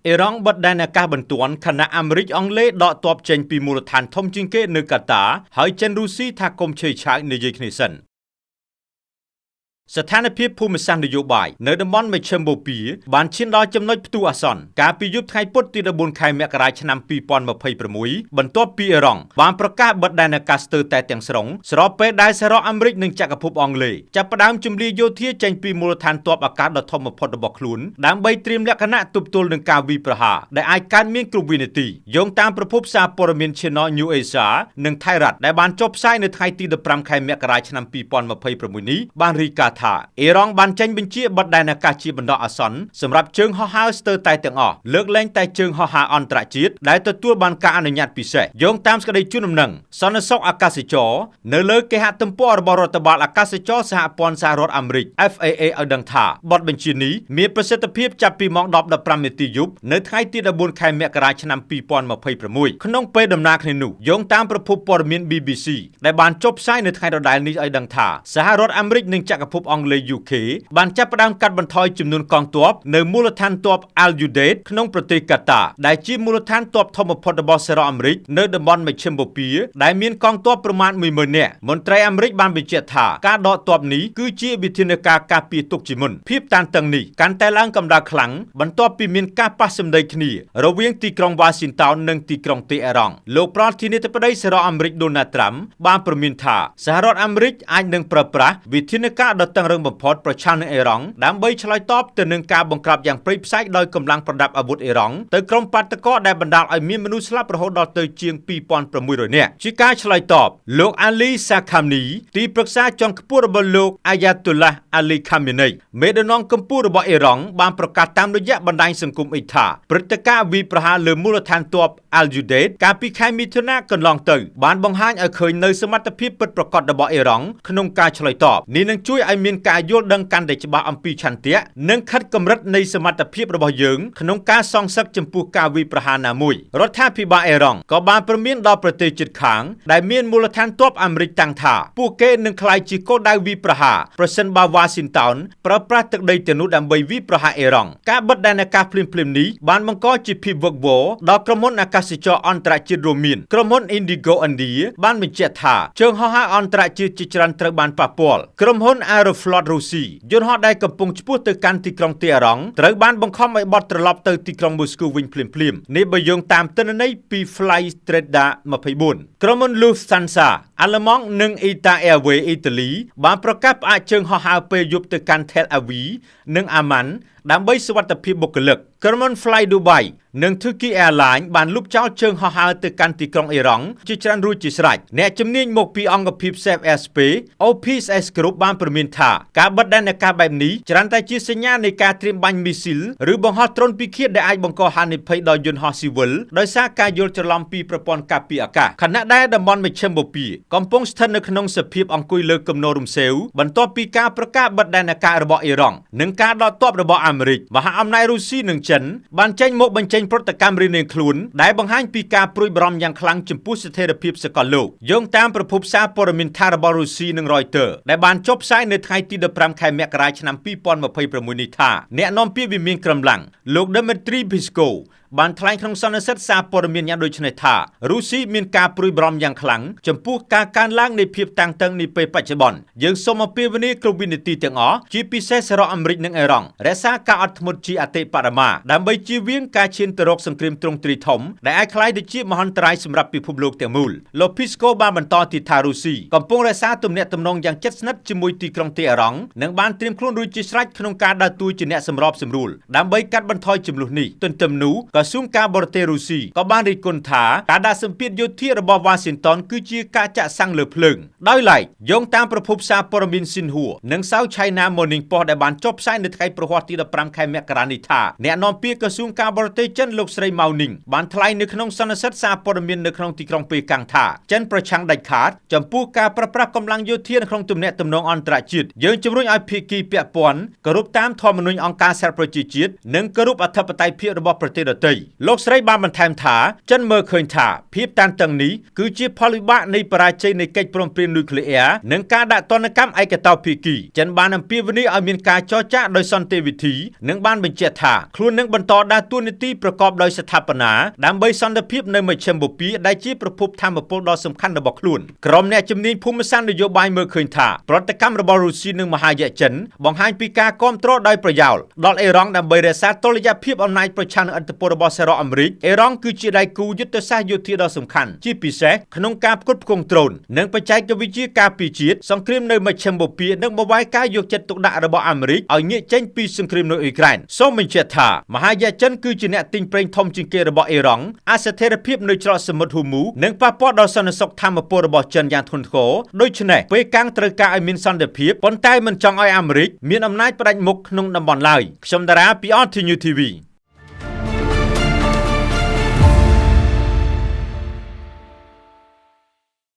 អ៊ីរ៉ង់បិទដែនអាកាសបន្ទាន់ខណៈអាមេរិកអង់គ្លេសដកទ័ពចេញពីមូលដ្ឋានធំជាងគេនៅកាតាហើយចិនរុស្ស៊ីថាកុំឆេវឆាវនិយាយគ្នាសិនស្ថានភាពភូមិសាស្ត្រនយោបាយនៅតំបន់មជ្ឈិមបូព៌ាបានឈានដល់ចំណុចផ្ទុះអាសន្នកាលពីយប់ថ្ងៃពុធទី14ខែមករាឆ្នាំ2026បន្ទាប់ពីអ៊ីរ៉ង់បានប្រកាសបិទដែនអាកាសស្ទើរតែទាំងស្រុងស្របពេលដែលសហរដ្ឋអាមេរិកនិងចក្រភពអង់គ្លេសចាប់ផ្ដើមជម្លៀសយោធាចេញពីមូលដ្ឋានទ័ពអាកាសដ៏ធំបំផុតរបស់ខ្លួនដើម្បីត្រៀមលក្ខណៈទប់ទល់នឹងការវាយប្រហារដែលអាចកើតមានគ្រប់វិនាទីយោងតាមប្រភពសារព័ត៌មាន Channel New Asia និងថៃរដ្ឋដែលបានចុះផ្សាយនៅថ្ងៃទី15ខែមករាឆ្នាំ2026នេះបានរាយការណ៍ថាអ៊ីរ៉ង់បានចេញបញ្ជាបិទដែនអាកាសជាបណ្ដោះអាសន្នសម្រាប់ជើងហោះហើរស្ទើរតែទាំងអស់លើកលែងតែជើងហោះហើរអន្តរជាតិដែលទទួលបានការអនុញ្ញាតពិសេសយោងតាមសេចក្តីជូនដំណឹងសន្តិសុខអាកាសចរនៅលើគេហទំព័ររបស់រដ្ឋបាលអាកាសចរសហព័ន្ធសហរដ្ឋអាមេរិក FAA ឲ្យដឹងថាបទបញ្ជានេះមានប្រសិទ្ធភាពចាប់ពីម៉ោង 10:15 នាទីយប់នៅថ្ងៃទី14ខែមករាឆ្នាំ2026ក្នុងពេលដំណើរគ្នានោះយោងតាមប្រភពព័ត៌មាន BBC ដែលបានចុះផ្សាយនៅថ្ងៃដដែលនេះឲ្យដឹងថាសហរដ្ឋអាមេរិកនិងចក្រភពអង់គ្លេស UK បានចាប់ផ្ដើមកាត់បន្ថយចំនួនកងទ័ពនៅមូលដ្ឋានទ័ព Al Udeid ក្នុងប្រទេសកាតាដែលជាមូលដ្ឋានទ័ពធំបំផុតរបស់សហរដ្ឋអាមេរិកនៅតំបន់មជ្ឈិមបូព៌ាដែលមានកងទ័ពប្រមាណ 10000 នាក់មន្ត្រីអាមេរិកបានបញ្ជាក់ថាការដកទ័ពនេះគឺជាវិធានការការពារទុកជាមុនភាពតានតឹងនេះកាន់តែឡើងកម្ដៅខ្លាំងបន្ទាប់ពីមានការប៉ះសម្ដីគ្នារវាងទីក្រុង Washington និងទីក្រុងតេហេរ៉ង់លោកប្រធានាធិបតីសហរដ្ឋអាមេរិក Donald Trump បានព្រមានថាសហរដ្ឋអាមេរិកអាចនឹងប្រើប្រាស់វិធានការដ៏តឹងរ៉ឹងបំផុតប្រឆាំងនឹងអ៊ីរ៉ង់ដើម្បីឆ្លើយតបទៅនឹងការបង្ក្រាបយ៉ាងព្រៃផ្សៃដោយកម្លាំងប្រដាប់អាវុធអ៊ីរ៉ង់ទៅក្រុមបាតុករដែលបណ្ដាលឲ្យមានមនុស្សស្លាប់រហូតដល់ទៅជាង 2600 នាក់ជាការឆ្លើយតបលោក Ali Sakamni ទីប្រឹក្សាជាន់ខ្ពស់របស់លោក Ayatollah Ali Khamenei មេដឹកនាំកម្ពុជារបស់អ៊ីរ៉ង់បានប្រកាសតាមរយៈបណ្ដាញសង្គម X ថាព្រឹត្តិការណ៍វាយប្រហារលើមូលដ្ឋានទ័ព Al Udeid កាលពីខែមិថុនាកន្លងទៅបានបង្ហាញឲ្យឃើញនៅសមត្ថភាពពិតប្រាកដរបស់អ៊ីរ៉ង់ក្នុងការឆ្លើយតបនេះនឹងជួយឲ្យមានការយល់ដឹងកាន់តែច្បាស់អំពីឆន្ទៈនិងខិតកម្រិតនៃសមត្ថភាពរបស់យើងក្នុងការសងសឹកចំពោះការវាយប្រហារណាមួយរដ្ឋាភិបាលអ៊ីរ៉ង់ក៏បានព្រមានដល់ប្រទេសជិតខាងដែលមានមូលដ្ឋានទ័ពអាមេរិកតាំងថាពួកគេនឹងក្លាយជាគោលដៅវាយប្រហារប្រសិនបើ Washington ប្រើប្រាស់ទឹកដីទាំងនោះដើម្បីវាយប្រហារអ៊ីរ៉ង់ការបិទដែនអាកាសភ្លាមៗនេះបានបង្កជាភាពវឹកវរដល់ក្រុមហ៊ុនអាកាសចរអន្តរជាតិរួមមានក្រុមហ៊ុន Indigo India បានបញ្ជាក់ថាជើងហោះហើរអន្តរជាតិជាច្រើនត្រូវបានប៉ះពាល់ក្រុមហ៊ុន Aeroflot រុស្ស៊ីយន្តហោះដែលកំពុងឆ្ពោះទៅកាន់ទីក្រុងតេហេរ៉ង់ត្រូវបានបង្ខំឲ្យបត់ត្រឡប់ទៅទីក្រុងមូស្គូវិញភ្លាមៗនេះបើយោងតាមទិន្នន័យពី Flystrada 24ក្រុមហ៊ុន Lufthansa អាល្លឺម៉ង់និង ITA Airways អ៊ីតាលីបានប្រកាសផ្អាកជើងហោះហើរពេលយប់ទៅកាន់ Tel Aviv និង Amman ដើម្បីសុវត្ថិភាពបុគ្គលិកក្រុមហ៊ុន Fly Dubai និង Turkish Airlines បានលុបចោលជើងហោះហើរទៅកាន់ទីក្រុងអ៊ីរ៉ង់ជាច្រើនរួចជាស្រេចអ្នកជំនាញមកពីអង្គភាព Safe Airspace OPS Group បានព្រមានថាការបិទដែនអាកាសបែបនេះច្រើនតែជាសញ្ញានៃការត្រៀមបាញ់មីស៊ីលឬបង្ហោះដ្រូនពិឃាតដែលអាចបង្កហានិភ័យដល់យន្តហោះស៊ីវិលដោយសារការយល់ច្រឡំពីប្រព័ន្ធការពារអាកាសខណៈដែលតំបន់មជ្ឈិមបូព៌ាកំពុងស្ថិតនៅក្នុងសភាពអង្គុយលើគំនររំសេវបន្ទាប់ពីការប្រកាសបិទដែនអាកាសរបស់អ៊ីរ៉ង់និងការដកទ័ពរបស់អាមេរិកមហាអំណាចរុស្ស៊ីនិងចិនបានចេញមកបញ្ចេញប្រតិកម្មរៀងៗខ្លួនដែលបង្ហាញពីការព្រួយបារម្ភយ៉ាងខ្លាំងចំពោះស្ថិរភាពសកលលោកយោងតាមប្រភពសារព័ត៌មានថារបស់រុស្ស៊ីនិង Reuters ដែលបានចុះផ្សាយនៅថ្ងៃទី15ខែមករាឆ្នាំ2026នេះថាអ្នកនាំពាក្យវិមានក្រមឡាំងលោក Dmitry Peskov បានថ្លែងក្នុងសន្និសីទសារព័ត៌មានយ៉ាងដូចនេះថារុស្ស៊ីមានការព្រួយបារម្ភយ៉ាងខ្លាំងចំពោះការកើនឡើងនៃភាពតានតឹងនាពេលបច្ចុប្បន្នយើងសូមអំពាវនាវគ្រប់វិនាទីទាំងអស់ជាពិសេសសហរដ្ឋអាមេរិកនិងអ៊ីរ៉ង់រក្សាការអត់ធ្មត់ជាអតិបរមាដើម្បីជៀសវាងការឈានទៅរកសង្គ្រាមទ្រង់ទ្រាយធំដែលអាចក្លាយទៅជាមហន្តរាយសម្រាប់ពិភពលោកទាំងមូលលោក Pisko បានបន្តទៀតថារុស្ស៊ីកំពុងរក្សាទំនាក់ទំនងយ៉ាងជិតស្និទ្ធជាមួយទីក្រុងតេហេរ៉ង់និងបានត្រៀមខ្លួនរួចជាស្រេចក្នុងការដើរតួជាអ្នកសម្របសម្រួលដើម្បីកាត់បន្ថយជម្លោះនេះទន្ទឹមនោះក្រសួងការបរទេសរុស្ស៊ីក៏បានរិះគន់ថាការដាក់សម្ពាធយោធារបស់ Washington គឺជាការចាក់សាំងលើភ្លើងដោយឡែកយោងតាមប្រភពសារព័ត៌មាន Xinhua និង South China Morning Post ដែលបានចុះផ្សាយនៅថ្ងៃប្រហ័សទី15ខែមករានេះថាអ្នកនាំពាក្យក្រសួងការបរទេសចិនលោកស្រី Mao Ning បានថ្លែងនៅក្នុងសន្និសីទសារព័ត៌មាននៅក្នុងទីក្រុងប៉េកាំងថាចិនប្រឆាំងដាច់ខាតចំពោះការប្រើប្រាស់កម្លាំងយោធានៅក្នុងទំនាក់ទំនងអន្តរជាតិយើងជំរុញឲ្យភាគីពាក់ព័ន្ធគោរពតាមធម្មនុញ្ញអង្គការសហប្រជាជាតិនិងគោរពអធិបតេយ្យភាពរបស់ប្រទេសដទៃលោកស្រីបានបន្ថែមថាចិនមើលឃើញថាភាពតានតឹងនេះគឺជាផលវិបាកនៃបរាជ័យនៃកិច្ចព្រមព្រៀងនុយក្លេអ៊ែរនិងការដាក់ទណ្ឌកម្មឯកតោភាគីចិនបានអំពាវនាវឲ្យមានការចរចាដោយសន្តិវិធី នឹងបានបញ្ជាក់ថាខ្លួននឹងបន្តដើរតួនាទីប្រកបដោយស្ថាបនាដើម្បីសន្តិភាពនៅមជ្ឈមបូព៌ាដែលជាប្រភពថាមពលដ៏សំខាន់របស់ខ្លួនក្រុមអ្នកជំនាញភូមិសាស្ត្រនយោបាយមើលឃើញថាប្រតិកម្មរបស់រុស្ស៊ីនិងមហាយៈចិនបង្ហាញពីការគាំទ្រដោយប្រយោលដល់អ៊ីរ៉ង់ដើម្បីរក្សាតុល្យភាពអំណាចប្រឆាំងនឹងឥទ្ធិពលរបស់សហរដ្ឋអាមេរិកអ៊ីរ៉ង់គឺជាដៃគូយុទ្ធសាស្ត្រយោធាដ៏សំខាន់ជាពិសេសក្នុងការផ្គត់ផ្គង់ដ្រូននិងបច្ចេកវិទ្យាការពារជាតិសង្គ្រាមនៅមជ្ឈមបូព៌ានិងបង្វែរការយកចិត្តទុកដាក់របស់អាមេរិកឲ្យងាកចេញពីសង្គ្រាមនៅអ៊ុយក្រែនសូមបញ្ជាក់ថាមហាយៈចិនគឺជាអ្នកទិញប្រេងធំជាងគេរបស់អ៊ីរ៉ង់អស្ថិរភាពនៅច្រកសមុទ្រហូមូនិងប៉ះពាល់ដល់សន្តិសុខថាមពលរបស់ចិនយ៉ាងធ្ងន់ធ្ងរដូច្នេះពេលកាំងត្រូវការឲ្យមានសន្តិភាពប៉ុន្តែមិនចង់ឲ្យអាមេរិកមានអំណាចផ្ដាច់មុខក្នុងតំបន់ឡើយខ្ញុំតារាពី RTNews TV